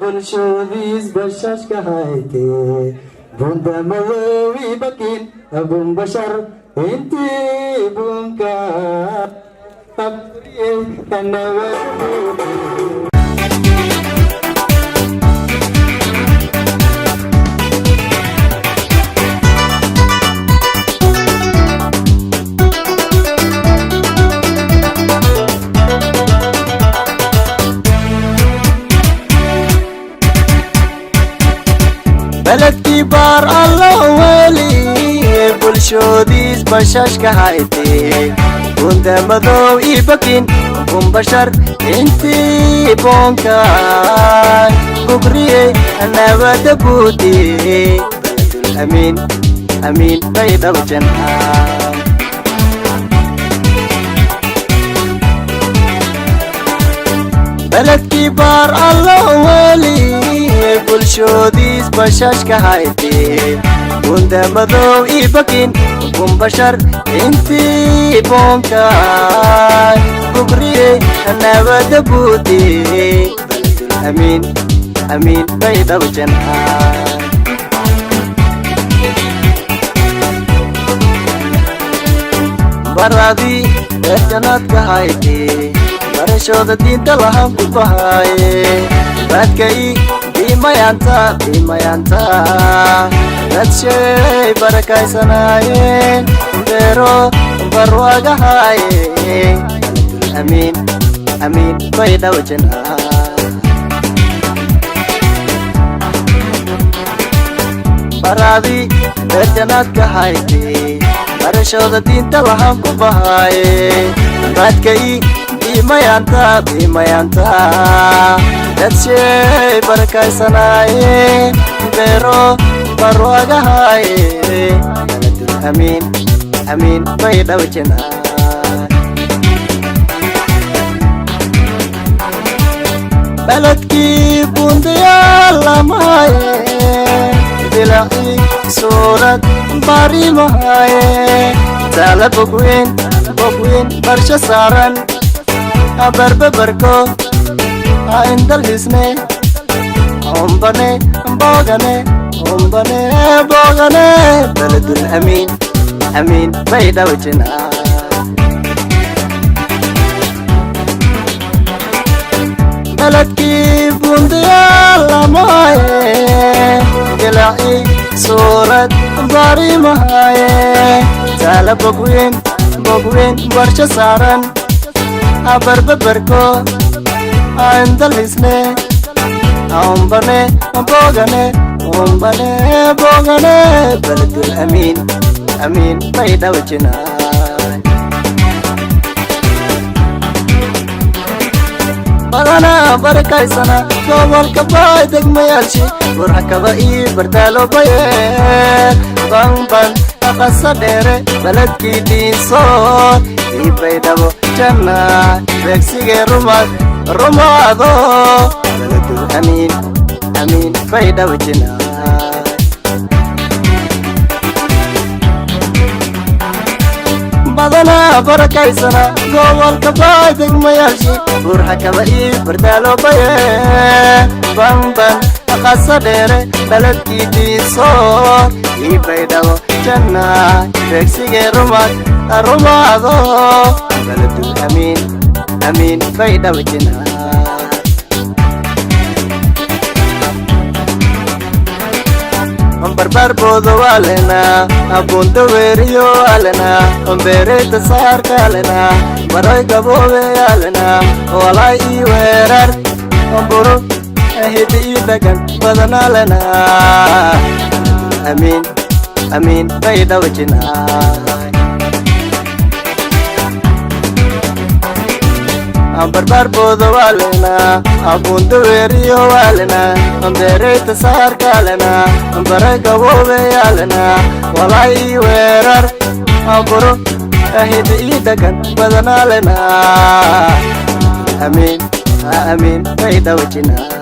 bulshadiis bashashka hayte bunda madowi bakin abun bashar intii bunka abriye kanawadu بلدكي بار الله ولي بلشوديس بشاشك هايتي كنت مذو إيبكين كن بشر انتي بونكاي بقريه أنا ودبوتي بلد الأمين أمين بيضا وجنها بلدكي بار الله ولي bulshodiis bashashka hayte kunda madow ibakin kun bashar intii boonkaay bugriye nabada buuti baladul amiin amiin bayda wajanha baradi jannadka hayte barashooda diinta lahan ku bahaye badkai bimayanta dadshay barakay sanaye dero barwaga haye amin amin bayda wajana baradi jannadka hayte barashooda diinta lahan ku bahaye badkai bimayanta dadshay barakay sanaye dero barwaga haye baladul amin amin bayda wajana baladki bundiyalamaye dilai surat bari mahaye tala bogwin barsha saran barba barko indal hisne ombane bogane baladul amin amin bayda wajana baladki bundiyalamaye dilai surat bari mahaye tala bogwin barsha saran barba barko indal hisne ombane bogane baladul amin amin bayda wajana badana barakay sana gobolka bay degmayaalshi burxakaba ii bardaalo baye banban aqasa dheere baladkii diinsoon ii baydhabo janna beegsigee rumaado baladul amin amin bayda wajana badana barakay sana gobolka bay degmayaalshi burxakaba ii bardaalo baye banban aqasa dheere baladkii diinsoon ii baydhabo janna beegsigee rumaado baladul amin amin bayda wajana barbar bodo walena abunda weriyo alena bereta sarka alena baroy gabowe alena walay I werar buru hidi dagan badana lena amin amin bayda wajana barbar bodo walena abunda weriyo walena bereta sarka alena baroy gabowe alena walay werar buru hidi dagan badana lena amin amin bayda wajana